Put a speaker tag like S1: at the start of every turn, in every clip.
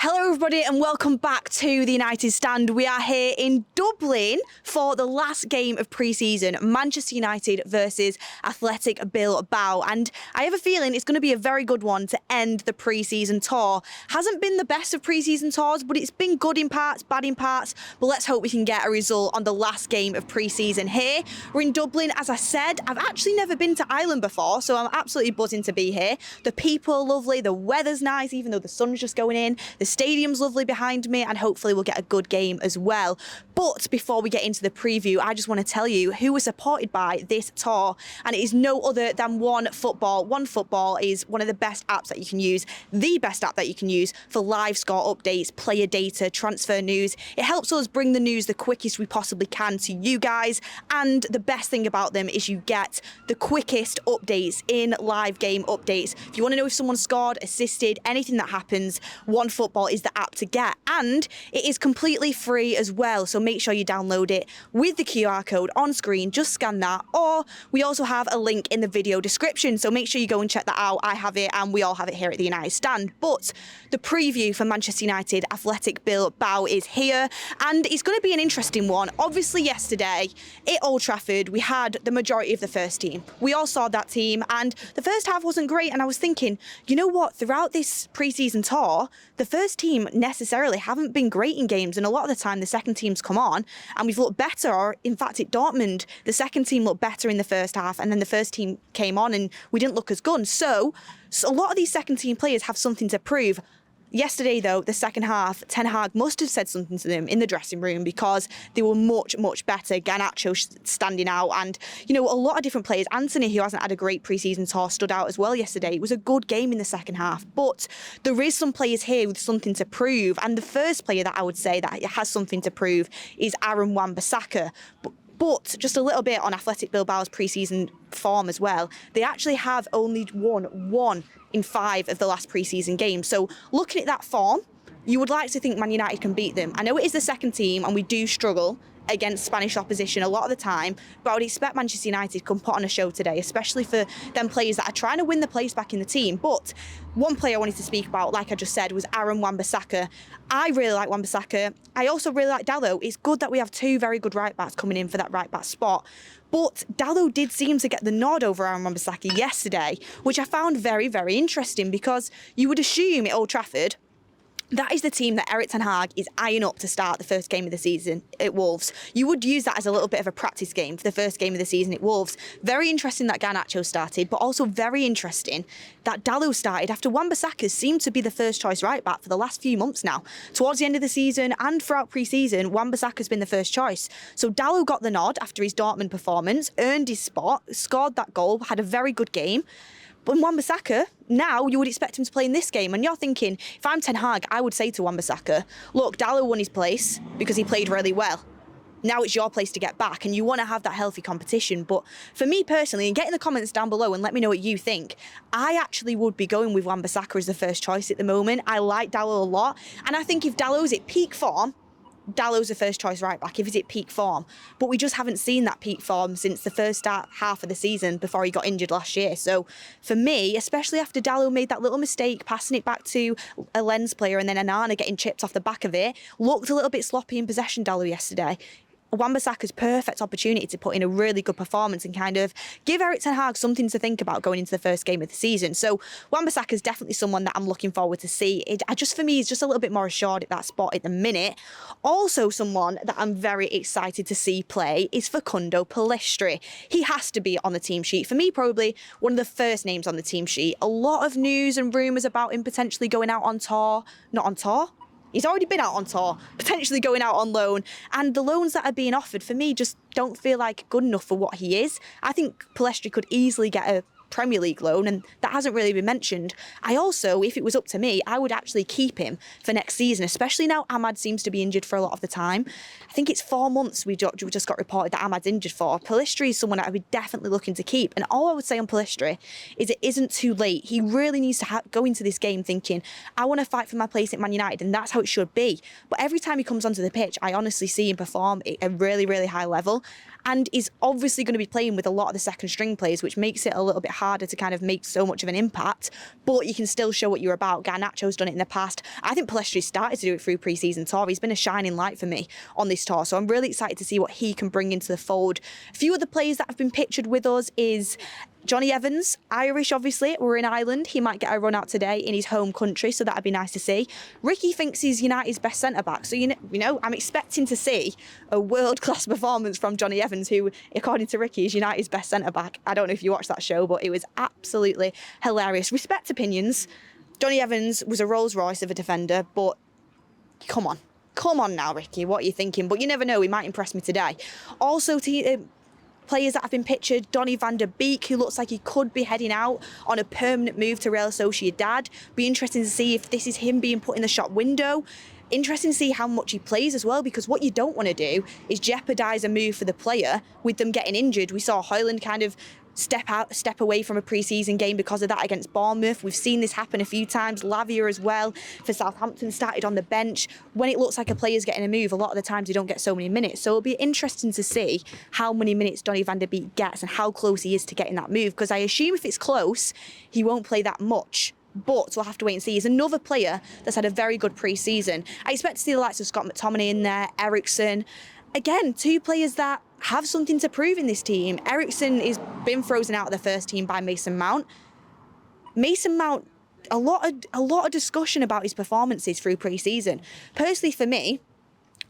S1: Hello everybody and welcome back to the United Stand. We are here in Dublin for the last game of pre-season, Manchester United versus Athletic Bilbao, and I have a feeling it's going to be a very good one to end the pre-season tour. Hasn't been the best of pre-season tours, but it's been good in parts, bad in parts, but let's hope we can get a result on the last game of pre-season here. We're in Dublin, as I said. I've actually never been to Ireland before, so I'm absolutely buzzing to be here. The people are lovely, the weather's nice, even though the sun's just going in. The stadium's lovely behind me, and hopefully we'll get a good game as well. But before we get into the preview, I just want to tell you who we're supported by this tour, and it is no other than OneFootball. OneFootball is one of the best apps that you can use, the best app that you can use for live score updates, player data, transfer news. It helps us bring the news the quickest we possibly can to you guys, and the best thing about them is you get the quickest updates in live game updates. If you want to know if someone scored, assisted, anything that happens, OneFootball is the app to get, and it is completely free as well, so make sure you download it with the QR code on screen. Just scan that, or we also have a link in the video description, so make sure you go and check that out. I have it and we all have it here at the United Stand. But the preview for Manchester United Athletic Bilbao is here, and it's going to be an interesting one. Obviously yesterday at Old Trafford we had the majority of the first team. We all saw that team, and the first half wasn't great, and I was thinking, you know what, throughout this pre-season tour the first team necessarily haven't been great in games, and a lot of the time the second teams come on and we've looked better, or in fact at Dortmund the second team looked better in the first half and then the first team came on and we didn't look as good. So a lot of these second team players have something to prove. Yesterday, though, the second half, Ten Hag must have said something to them in the dressing room because they were much, much better. Garnacho standing out, and, you know, a lot of different players. Anthony, who hasn't had a great pre-season tour, stood out as well yesterday. It was a good game in the second half, but there is some players here with something to prove, and the first player that I would say that has something to prove is Aaron Wan-Bissaka. But just a little bit on Athletic Bilbao's pre-season form as well. They actually have only won 1 in 5 of the last pre-season games. So looking at that form, you would like to think Man United can beat them. I know it is the second team and we do struggle against Spanish opposition a lot of the time, but I would expect Manchester United can put on a show today, especially for them players that are trying to win the place back in the team. But one player I wanted to speak about, like I just said, was Aaron Wan-Bissaka. I really like Wan-Bissaka. I also really like Dalot. It's good that we have 2 very good right-backs coming in for that right-back spot. But Dalot did seem to get the nod over Aaron Wan-Bissaka yesterday, which I found very, very interesting, because you would assume at Old Trafford that is the team that Erik ten Hag is eyeing up to start the first game of the season at Wolves. You would use that as a little bit of a practice game for the first game of the season at Wolves. Very interesting that Garnacho started, but also very interesting that Dalot started after Wan-Bissaka seemed to be the first choice right back for the last few months now. Towards the end of the season and throughout pre-season, Wan-Bissaka's been the first choice. So Dalot got the nod after his Dortmund performance, earned his spot, scored that goal, had a very good game. But Wan-Bissaka, now you would expect him to play in this game. And you're thinking, if I'm Ten Hag, I would say to Wan-Bissaka, look, Dalot won his place because he played really well. Now it's your place to get back, and you want to have that healthy competition. But for me personally, and get in the comments down below and let me know what you think, I actually would be going with Wan-Bissaka as the first choice at the moment. I like Dalot a lot, and I think if Dalot's at peak form, Dalot's the first choice right back if he's at peak form. But we just haven't seen that peak form since the first half of the season before he got injured last year. So for me, especially after Dalot made that little mistake passing it back to a Lens player and then Anana getting chipped off the back of it, looked a little bit sloppy in possession, Dalot, yesterday. Wan-Bissaka's perfect opportunity to put in a really good performance and kind of give Erik ten Hag something to think about going into the first game of the season. So Wan-Bissaka's definitely someone that I'm looking forward to see. For me, he's just a little bit more assured at that spot at the minute. Also someone that I'm very excited to see play is Facundo Pellistri. He has to be on the team sheet. For me, probably one of the first names on the team sheet. A lot of news and rumours about him potentially going out on tour. Not on tour. He's already been out on tour, potentially going out on loan. And the loans that are being offered, for me, just don't feel like good enough for what he is. I think Pellistri could easily get a Premier League loan, and that hasn't really been mentioned. I also, if it was up to me, I would actually keep him for next season, especially now Ahmad seems to be injured for a lot of the time. I think it's 4 months we just got reported that Ahmad's injured for. Pellistri is someone that I'd be definitely looking to keep. And all I would say on Pellistri is it isn't too late. He really needs to go into this game thinking, I want to fight for my place at Man United, and that's how it should be. But every time he comes onto the pitch, I honestly see him perform at a really, really high level. And he's obviously going to be playing with a lot of the second string players, which makes it a little bit harder harder to kind of make so much of an impact, but you can still show what you're about. Garnacho's done it in the past. I think Pellistri started to do it through pre-season tour. He's been a shining light for me on this tour, so I'm really excited to see what he can bring into the fold. A few other players that have been pictured with us is Johnny Evans, Irish obviously, we're in Ireland. He might get a run out today in his home country, so that'd be nice to see. Ricky thinks he's United's best centre-back, so you know, I'm expecting to see a world-class performance from Johnny Evans, who, according to Ricky, is United's best centre-back. I don't know if you watched that show, but it was absolutely hilarious. Respect opinions. Johnny Evans was a Rolls Royce of a defender, but come on now, Ricky, what are you thinking? But you never know, he might impress me today. Also, players that have been pictured, Donny van der Beek, who looks like he could be heading out on a permanent move to Real Sociedad. Be interesting to see if this is him being put in the shop window. Interesting to see how much he plays as well, because what you don't want to do is jeopardise a move for the player with them getting injured. We saw Højlund kind of step away from a pre-season game because of that against Bournemouth. We've seen this happen a few times. Lavia as well for Southampton started on the bench. When it looks like a player's getting a move, a lot of the times you don't get so many minutes. So it'll be interesting to see how many minutes Donny van der Beek gets and how close he is to getting that move, because I assume if it's close, he won't play that much. But we'll have to wait and see. He's another player that's had a very good pre-season. I expect to see the likes of Scott McTominay in there, Eriksen. Again, two players that have something to prove in this team. Eriksen has been frozen out of the first team by Mason Mount. Mason Mount, a lot of discussion about his performances through pre-season. Personally, for me,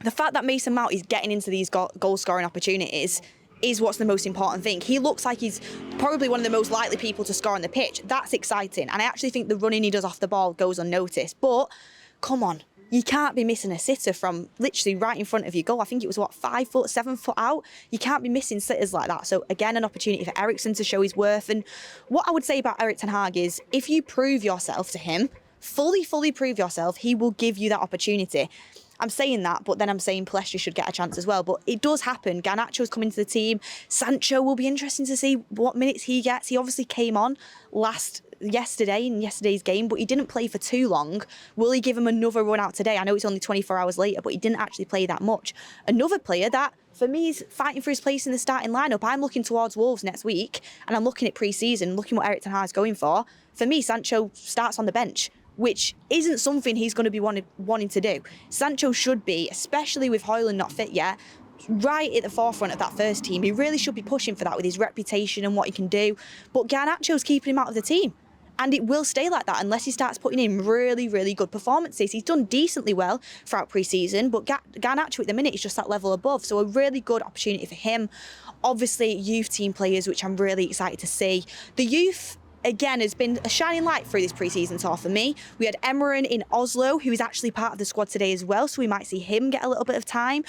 S1: the fact that Mason Mount is getting into these goal-scoring opportunities is what's the most important thing. He looks like he's probably one of the most likely people to score on the pitch. That's exciting. And I actually think the running he does off the ball goes unnoticed. But, come on. You can't be missing a sitter from literally right in front of your goal. I think it was, 5 foot, 7 foot out? You can't be missing sitters like that. So, again, an opportunity for Eriksen to show his worth. And what I would say about Erik ten Hag is, if you prove yourself to him, fully prove yourself, he will give you that opportunity. I'm saying that, but then I'm saying Pellistri should get a chance as well. But it does happen. Garnacho's coming to the team. Sancho will be interesting to see what minutes he gets. He obviously came on yesterday in yesterday's game, but he didn't play for too long. Will he give him another run out today? I know it's only 24 hours later, but he didn't actually play that much. Another player that, for me, is fighting for his place in the starting lineup. I'm looking towards Wolves next week, and I'm looking at pre-season, looking what Erik ten Hag's going for. For me, Sancho starts on the bench, which isn't something he's going to be wanting to do. Sancho should be, especially with Højlund not fit yet, right at the forefront of that first team. He really should be pushing for that with his reputation and what he can do. But Garnacho's keeping him out of the team. And it will stay like that unless he starts putting in really good performances. He's done decently well throughout pre-season, but Garnacho at the minute is just that level above. So a really good opportunity for him. Obviously, youth team players, which I'm really excited to see. The youth, again, has been a shining light through this pre-season tour for me. We had Emeren in Oslo, who is actually part of the squad today as well, so we might see him get a little bit of time.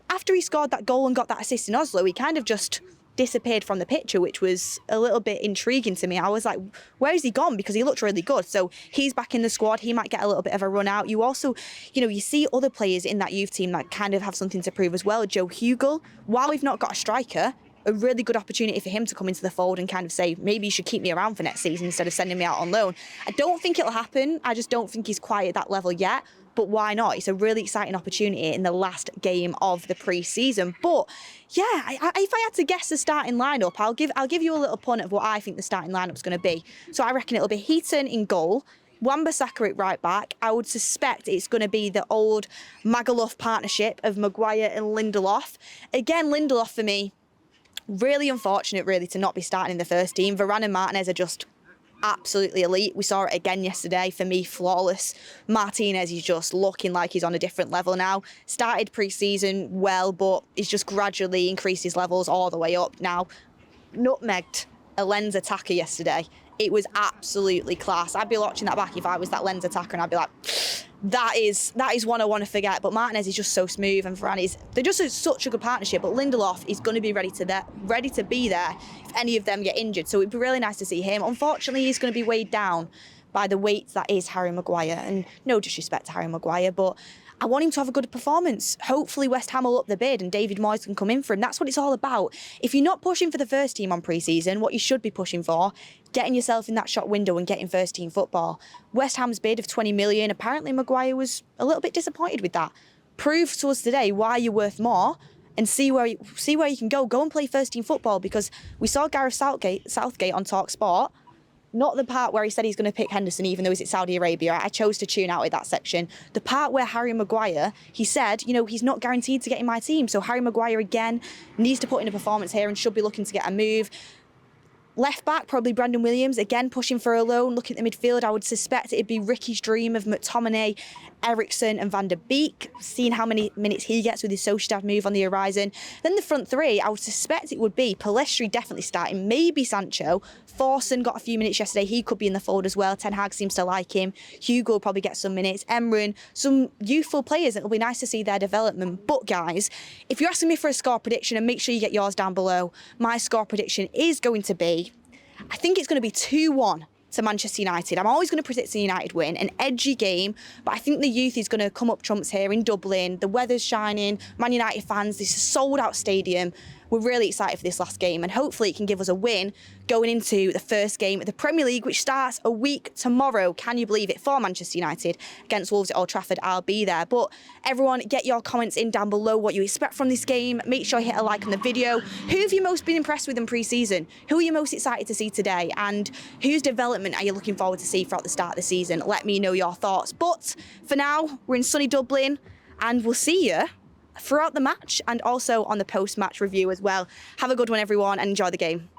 S1: After he scored that goal and got that assist in Oslo, he kind of just disappeared from the picture, which was a little bit intriguing to me. I was like, where has he gone? Because he looked really good. So he's back in the squad. He might get a little bit of a run out. You also, you see other players in that youth team that kind of have something to prove as well. Joe Hugel, while we've not got a striker, a really good opportunity for him to come into the fold and kind of say, maybe you should keep me around for next season instead of sending me out on loan. I don't think it'll happen. I just don't think he's quite at that level yet. But why not? It's a really exciting opportunity in the last game of the pre-season. But yeah, if I had to guess the starting lineup, I'll give you a little punt of what I think the starting lineup's going to be. So I reckon it'll be Heaton in goal, Wan-Bissaka at right back. I would suspect it's going to be the old Magaluf partnership of Maguire and Lindelof. Again, Lindelof for me, really unfortunate really to not be starting in the first team. Varane and Martinez are just absolutely elite. We saw it again yesterday. For me, flawless. Martinez is just looking like he's on a different level now. Started pre-season well, but he's just gradually increased his levels all the way up now. Nutmegged a Lens attacker yesterday. It was absolutely class. I'd be watching that back if I was that Lens attacker, and I'd be like, that is one I want to forget. But Martinez is just so smooth, and Varane they're just such a good partnership. But Lindelof is going to be ready to be there if any of them get injured. So it'd be really nice to see him. Unfortunately, he's going to be weighed down by the weight that is Harry Maguire. And no disrespect to Harry Maguire, but I want him to have a good performance. Hopefully West Ham will up the bid and David Moyes can come in for him. That's what it's all about. If you're not pushing for the first team on pre-season, what you should be pushing for, getting yourself in that shop window and getting first team football. West Ham's bid of 20 million, apparently Maguire was a little bit disappointed with that. Prove to us today why you're worth more, and see where you can go. Go and play first team football, because we saw Gareth Southgate on Talk Sport. Not the part where he said he's going to pick Henderson, even though he's at Saudi Arabia. I chose to tune out at that section. The part where Harry Maguire, he said, you know, he's not guaranteed to get in my team. So Harry Maguire, again, needs to put in a performance here and should be looking to get a move. Left back, probably Brandon Williams, again pushing for a loan. Looking at the midfield, I would suspect it'd be Ricky's dream of McTominay, Eriksen and Van der Beek, seeing how many minutes he gets with his Sociedad move on the horizon. Then the front three, I would suspect it would be Pellistri definitely starting, maybe Sancho. Forson got a few minutes yesterday, he could be in the fold as well. Ten Hag seems to like him. Hugo will probably get some minutes. Emran, some youthful players, it'll be nice to see their development. But guys, if you're asking me for a score prediction, and make sure you get yours down below, my score prediction is going to be, I think it's going to be 2-1 to Manchester United. I'm always going to predict a United win, an edgy game, but I think the youth is going to come up trumps here in Dublin. The weather's shining, Man United fans, this is a sold-out stadium. We're really excited for this last game, and hopefully it can give us a win going into the first game of the Premier League, which starts a week tomorrow. Can you believe it? For Manchester United against Wolves at Old Trafford. I'll be there. But everyone, get your comments in down below what you expect from this game. Make sure you hit a like on the video. Who have you most been impressed with in pre-season? Who are you most excited to see today? And whose development are you looking forward to see throughout the start of the season? Let me know your thoughts. But for now, we're in sunny Dublin, and we'll see you throughout the match and also on the post-match review as well. Have a good one, everyone, and enjoy the game.